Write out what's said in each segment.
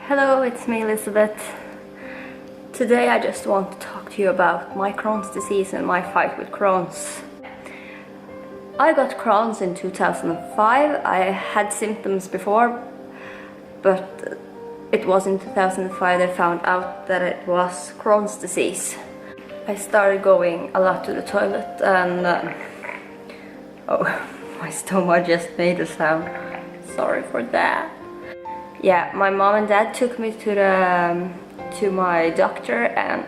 Hello, it's me, Elizabeth. Today I just want to talk to you about my Crohn's disease and my fight with Crohn's. I got Crohn's in 2005. I had symptoms before, but it was in 2005 they found out that it was Crohn's disease. I started going a lot to the toilet and oh, my stomach just made a sound. Sorry for that. Yeah, my mom and dad took me to my doctor, and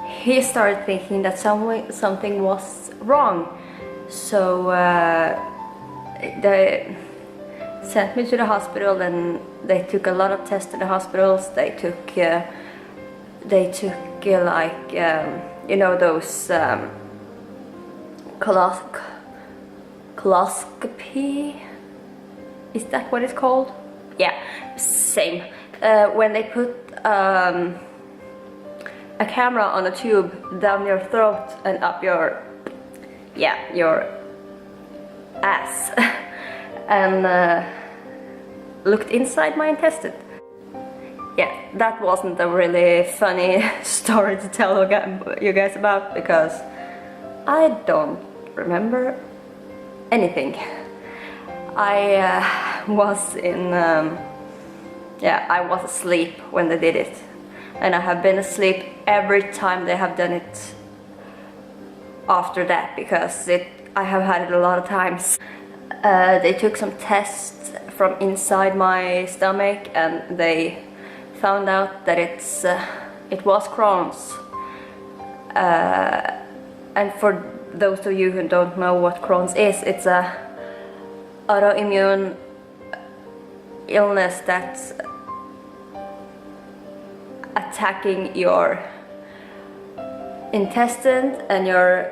he started thinking that something was wrong. So they sent me to the hospital, and they took a lot of tests in the hospitals. They took like you know, those coloscopy. Is that what it's called? Yeah, same. When they put a camera on a tube down your throat and up your ass and looked inside my intestine. Yeah, that wasn't a really funny story to tell you guys about, because I don't remember anything. I was asleep when they did it, and I have been asleep every time they have done it after that, because I have had it a lot of times. They took some tests from inside my stomach, and they found out that it was Crohn's. And for those of you who don't know what Crohn's is, it's a autoimmune illness that's attacking your intestine and your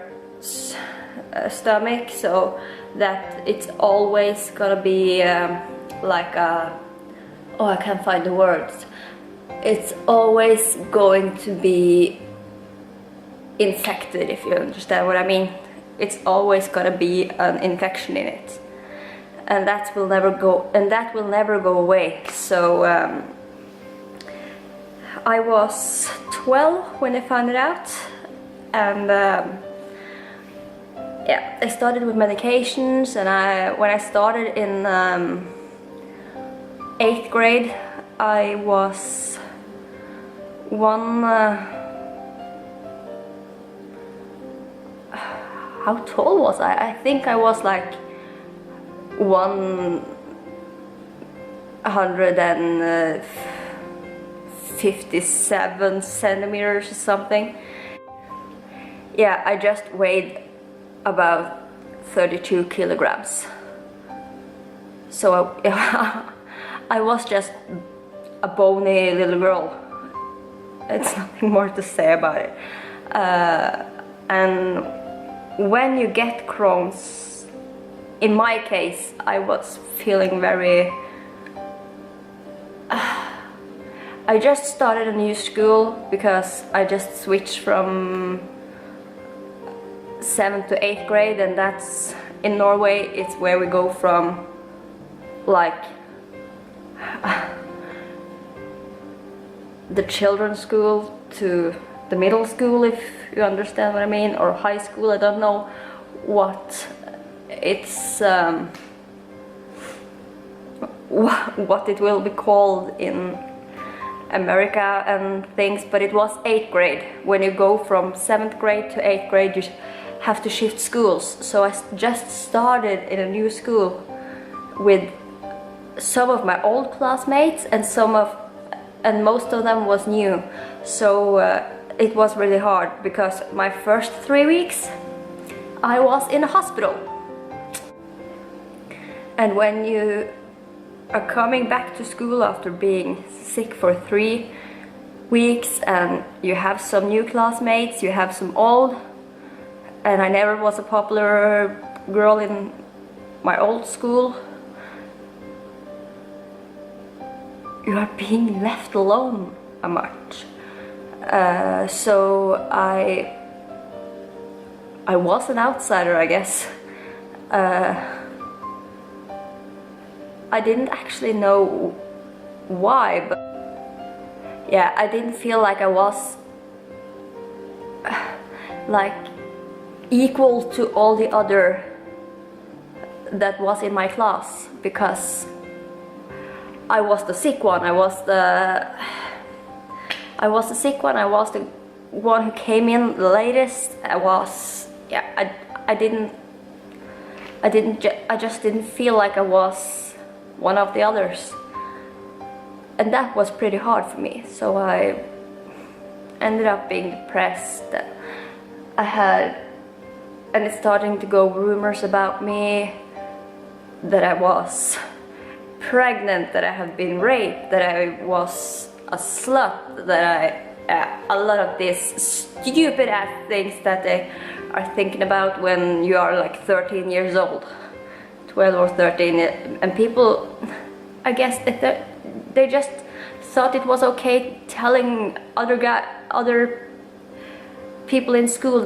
stomach, so that it's always gonna be like a... oh, I can't find the words. It's always going to be infected, if you understand what I mean. It's always gonna be an infection in it, and that will never go away. So I was 12 when I found it out, and yeah, I started with medications, and when I started in 8th grade, I was how tall was I? I think I was like 157 centimeters or something. Yeah, I just weighed about 32 kilograms. So I was just a bony little girl. It's nothing more to say about it. And when you get Crohn's, in my case, I was feeling very... I just started a new school, because I just switched from 7th to 8th grade, and that's in Norway. It's where we go from like the children's school to the middle school, if you understand what I mean, or high school. I don't know what it's what it will be called in America and things, but it was 8th grade. When you go from 7th grade to 8th grade, you have to shift schools. So I just started in a new school with some of my old classmates, and most of them was new. So it was really hard, because my first 3 weeks I was in a hospital. And when you are coming back to school after being sick for 3 weeks, and you have some new classmates, you have some old, and I never was a popular girl in my old school, you are being left alone a much. So I was an outsider, I guess. I didn't actually know why, but yeah, I didn't feel like I was like equal to all the other that was in my class, because I was the sick one. I was the sick one. I was the one who came in the latest. I just didn't feel like I was one of the others, and that was pretty hard for me. So I ended up being depressed. And it's starting to go rumors about me that I was pregnant, that I had been raped, that I was a slut, that a lot of these stupid ass things that they are thinking about when you are like 13 years old, 12 or 13, and people, I guess they just thought it was okay telling other people in school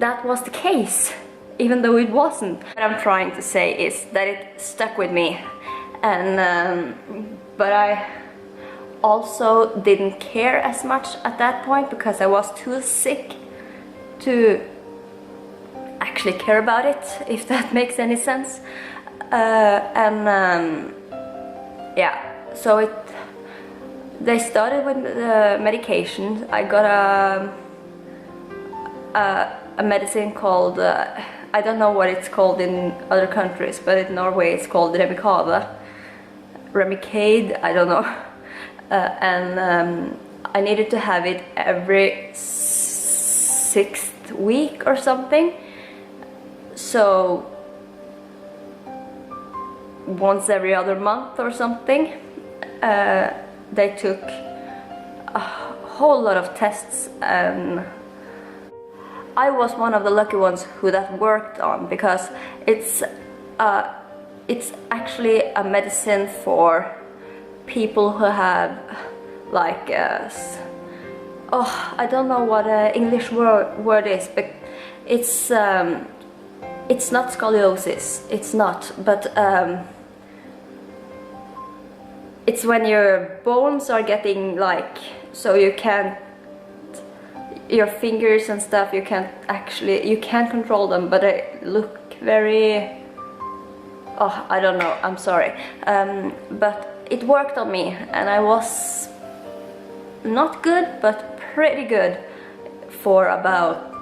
that was the case, even though it wasn't. What I'm trying to say is that it stuck with me, and but I also didn't care as much at that point, because I was too sick to actually care about it, if that makes any sense. Yeah, so they started with the medication. I got a medicine called, I don't know what it's called in other countries, but in Norway it's called Remicade, I don't know. And I needed to have it every 6th week or something. So once every other month or something. They took a whole lot of tests, and I was one of the lucky ones who that worked on, because it's actually a medicine for people who have like I don't know what an English word is, but it's not scoliosis, it's not, but it's when your bones are getting like, so you can't, your fingers and stuff, you can't control them, but they look very, I don't know, I'm sorry, but it worked on me, and I was not good, but pretty good for about,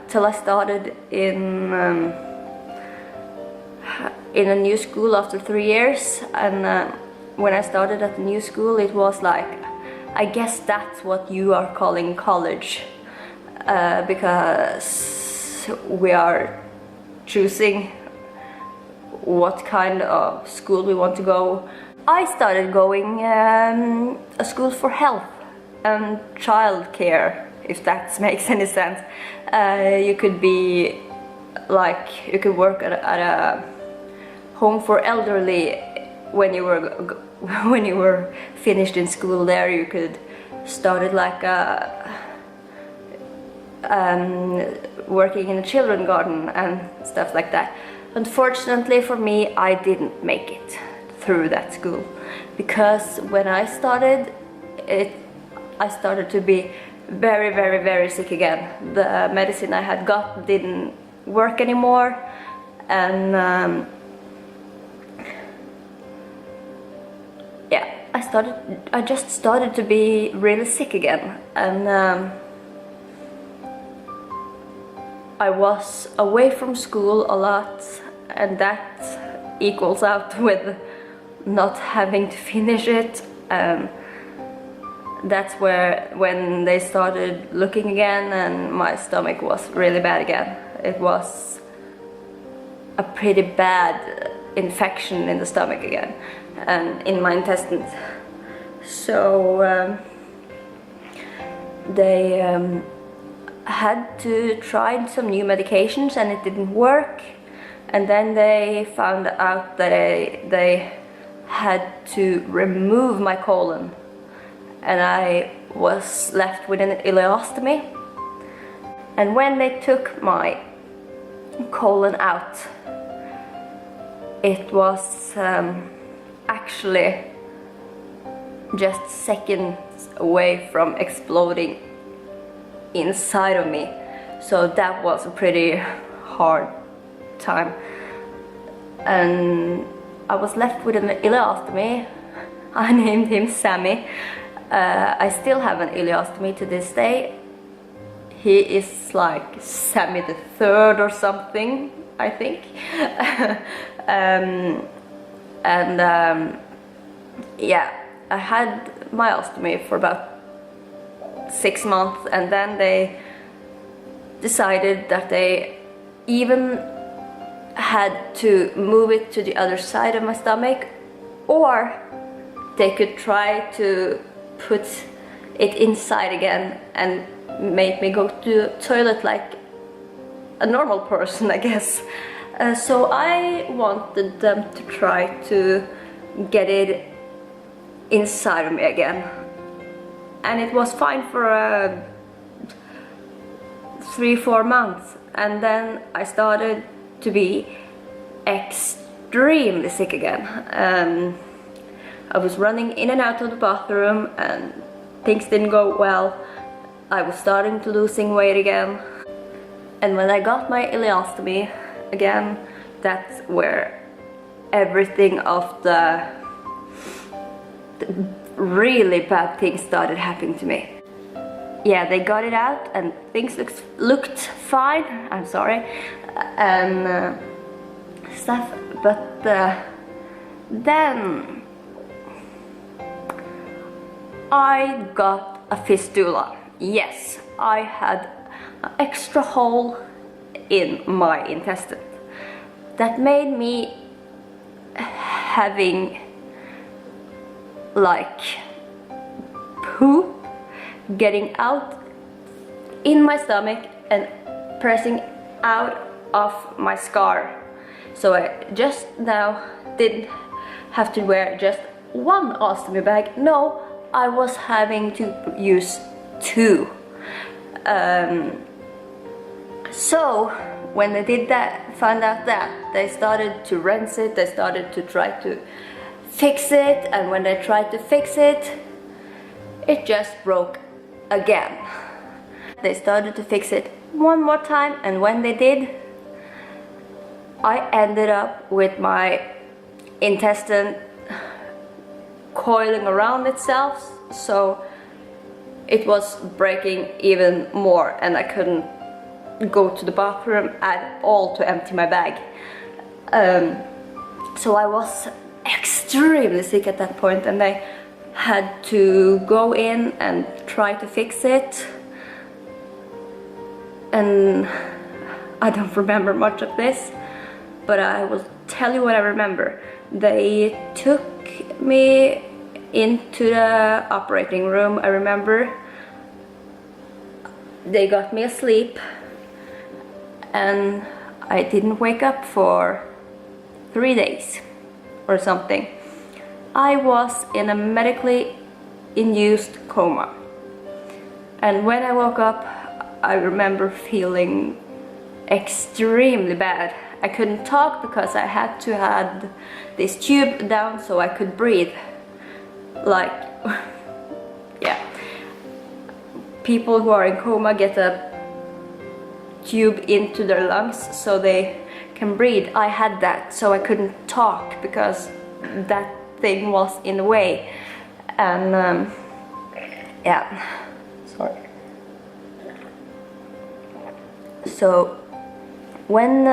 till I started in a new school after 3 years. And when I started at the new school, it was like, I guess that's what you are calling college, because we are choosing what kind of school we want to go. I started going a school for health and child care, if that makes any sense. You could be like, you could work at a home for elderly when you were finished in school there. You could start it like working in a children's garden and stuff like that. Unfortunately for me, I didn't make it through that school, because when I started I started to be very, very, very sick again. The medicine I had got didn't work anymore, and I just started to be really sick again, and I was away from school a lot, and that equals out with not having to finish it. That's when they started looking again, and my stomach was really bad again. It was a pretty bad infection in the stomach again, and in my intestines. So they had to try some new medications, and it didn't work. And then they found out that they had to remove my colon, and I was left with an ileostomy. And when they took my colon out, it was actually just seconds away from exploding inside of me. So that was a pretty hard time. And I was left with an ileostomy. I named him Sammy. I still have an ileostomy to this day. He is like Sammy the Third or something, I think. Yeah, I had my ostomy for about 6 months, and then they decided that they even had to move it to the other side of my stomach, or they could try to put it inside again and make me go to the toilet like a normal person, I guess. So I wanted them to try to get it inside of me again, and it was fine for 3-4 months, and then I started to be extremely sick again. I was running in and out of the bathroom and things didn't go well. I was starting to losing weight again, and when I got my ileostomy again, that's where everything of the really bad things started happening to me. Yeah, they got it out and things looked fine, I'm sorry, and stuff, but then I got a fistula. Yes, I had an extra hole in my intestine that made me having like poop getting out in my stomach and pressing out of my scar. So I just now didn't have to wear just one ostomy bag. No, I was having to use 2. So when they did that, found out that, they started to rinse it, they started to try to fix it, and when they tried to fix it, it just broke again. They started to fix it one more time, and when they did, I ended up with my intestine coiling around itself, so it was breaking even more, and I couldn't go to the bathroom at all to empty my bag. So I was extremely sick at that point, and they had to go in and try to fix it. And I don't remember much of this, but I will tell you what I remember. They took me into the operating room. I remember they got me asleep, and I didn't wake up for 3 days or something. I was in a medically induced coma, and when I woke up, I remember feeling extremely bad. I couldn't talk because I had to have this tube down so I could breathe. Like, yeah, people who are in coma get a tube into their lungs so they can breathe. I had that, so I couldn't talk because that thing was in the way. And yeah, sorry. So when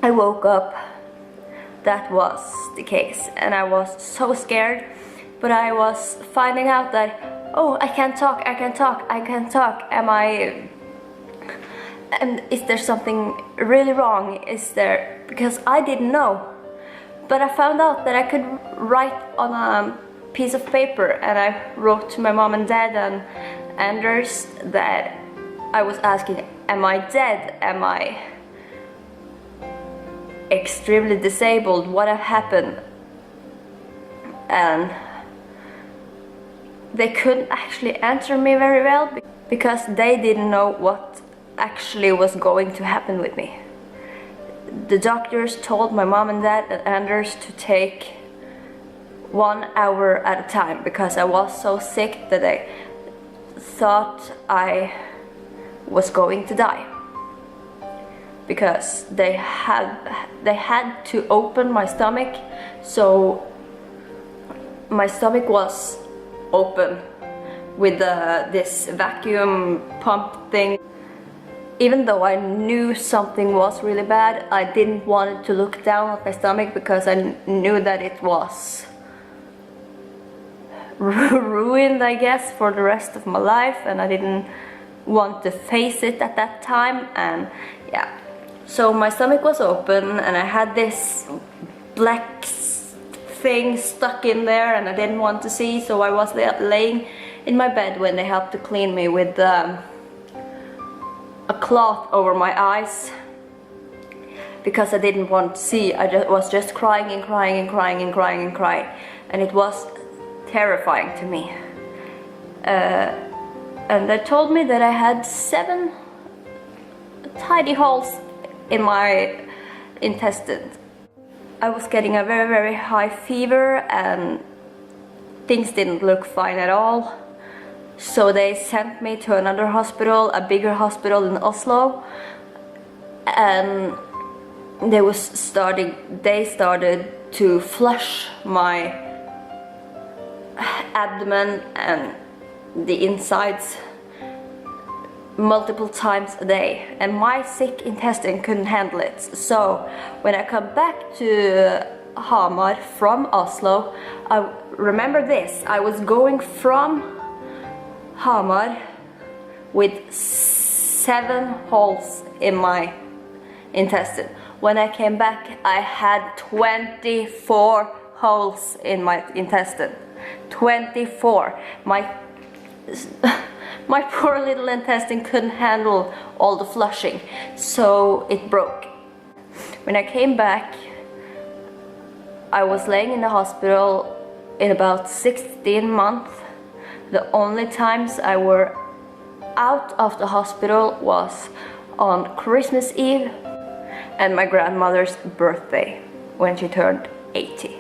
I woke up, that was the case, and I was so scared. But I was finding out that, oh, I can't talk, I can't talk, I can't talk. And is there something really wrong? Is there, because I didn't know. But I found out that I could write on a piece of paper, and I wrote to my mom and dad and Anders that I was asking, am I dead? Am I extremely disabled? What have happened? And they couldn't actually answer me very well because they didn't know what actually was going to happen with me. The doctors told my mom and dad and Anders to take 1 hour at a time because I was so sick that I thought I was going to die, because they had to open my stomach, so my stomach was open with this vacuum pump thing. Even though I knew something was really bad, I didn't want to look down at my stomach because I knew that it was ruined, I guess, for the rest of my life, and I didn't want to face it at that time. And yeah, so my stomach was open and I had this black thing stuck in there and I didn't want to see, so I was laying in my bed when they helped to clean me with a cloth over my eyes because I didn't want to see. I was just crying and crying and crying and crying and crying, and it was terrifying to me. And they told me that I had 7 tiny holes in my intestines. I was getting a very, very high fever and things didn't look fine at all. So they sent me to another hospital, a bigger hospital in Oslo, and they started to flush my abdomen and the insides multiple times a day, and my sick intestine couldn't handle it. So when I come back to Hamar from Oslo, I remember this, I was going from Hamar with 7 holes in my intestine. When I came back, I had 24 holes in my intestine. 24. My poor little intestine couldn't handle all the flushing, so it broke. When I came back, I was laying in the hospital in about 16 months. The only times I were out of the hospital was on Christmas Eve and my grandmother's birthday when she turned 80.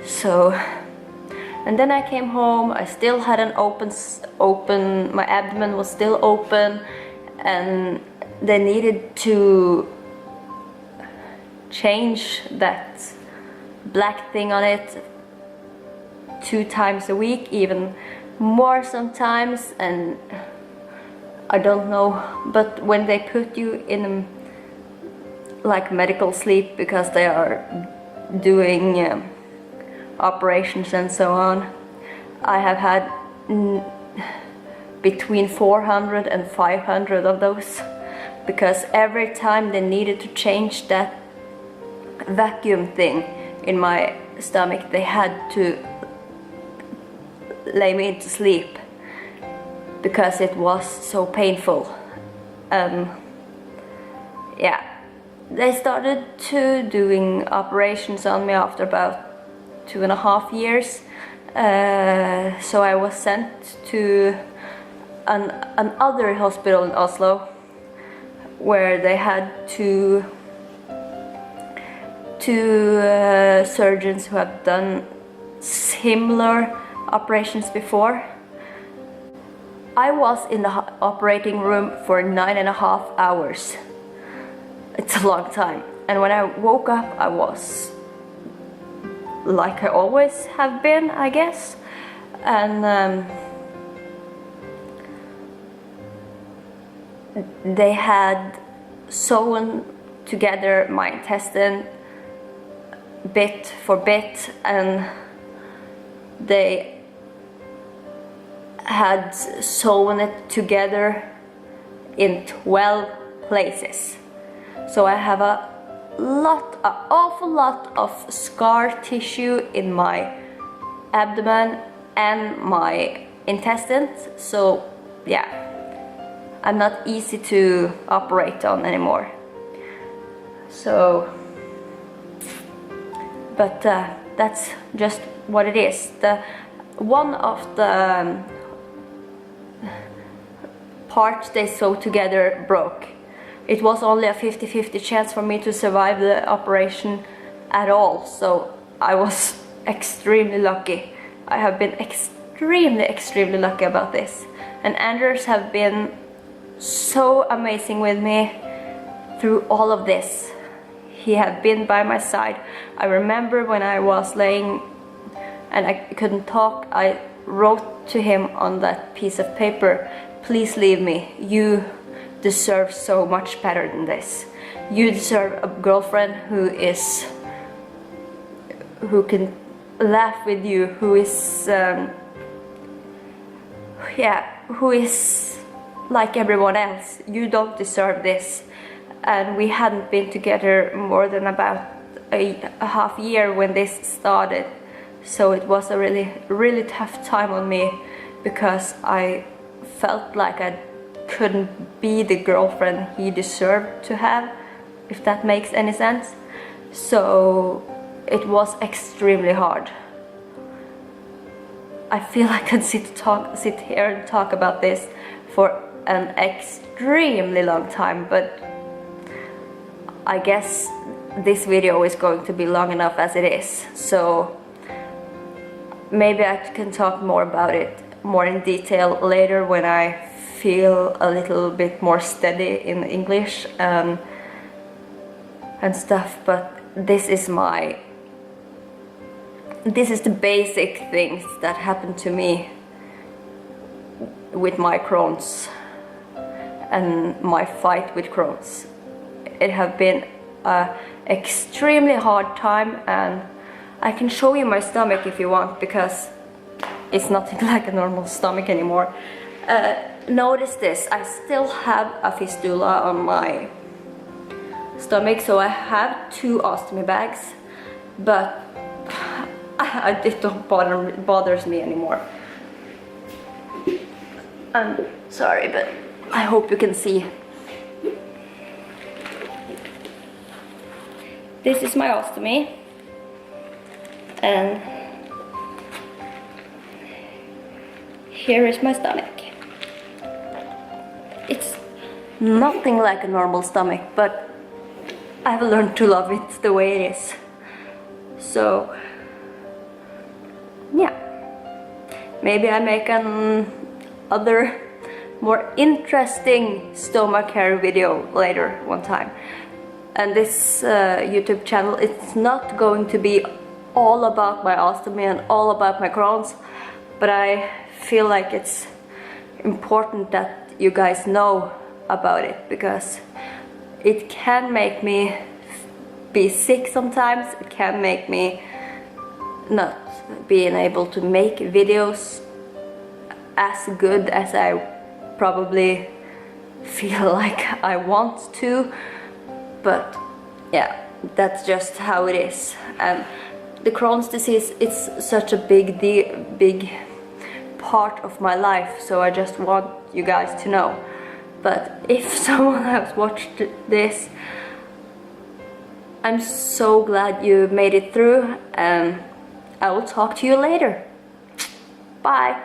So, and then I came home, I still had an open, my abdomen was still open, and they needed to change that black thing on it 2 times a week, even more sometimes, and I don't know, but when they put you in like medical sleep because they are doing operations and so on, I have had between 400 and 500 of those, because every time they needed to change that vacuum thing in my stomach, they had to lay me into sleep because it was so painful. Yeah, they started to doing operations on me after about 2.5 years. So I was sent to another hospital in Oslo where they had two surgeons who have done similar operations before. I was in the operating room for 9.5 hours. It's a long time. And when I woke up, I was like I always have been, I guess. And they had sewn together my intestine bit for bit, and they had sewn it together in 12 places. So I have an awful lot of scar tissue in my abdomen and my intestines. So yeah, I'm not easy to operate on anymore. So, but that's just what it is. One of the parts they sewed together broke. It was only a 50-50 chance for me to survive the operation at all. So I was extremely lucky. I have been extremely lucky about this. And Anders have been so amazing with me through all of this. He had been by my side. I remember when I was laying and I couldn't talk, I wrote to him on that piece of paper, "Please leave me. You deserve so much better than this. You deserve a girlfriend who can laugh with you, who is like everyone else. You don't deserve this." And we hadn't been together more than about a half year when this started, so it was a really tough time on me, because I felt like I couldn't be the girlfriend he deserved to have, if that makes any sense. So it was extremely hard. I feel I could sit here and talk about this for an extremely long time, but I guess this video is going to be long enough as it is. So maybe I can talk more about it more in detail later when I feel a little bit more steady in English and stuff. But this is the basic things that happened to me with my Crohn's and my fight with Crohn's. It have been an extremely hard time, and I can show you my stomach if you want, because it's nothing like a normal stomach anymore. Notice this, I still have a fistula on my stomach, so I have 2 ostomy bags, but it don't bothers me anymore. I'm sorry, but I hope you can see. This is my ostomy, and here is my stomach. It's nothing like a normal stomach, but I've learned to love it the way it is. So yeah, maybe I make other more interesting stomach care video later one time. And this YouTube channel, it's not going to be all about my ostomy and all about my Crohn's, but I feel like it's important that you guys know about it, because it can make me be sick sometimes. It can make me not being able to make videos as good as I probably feel like I want to. But yeah, that's just how it is. And the Crohn's disease, it's such a big part of my life, so I just want you guys to know. But if someone has watched this, I'm so glad you made it through, and I will talk to you later. Bye.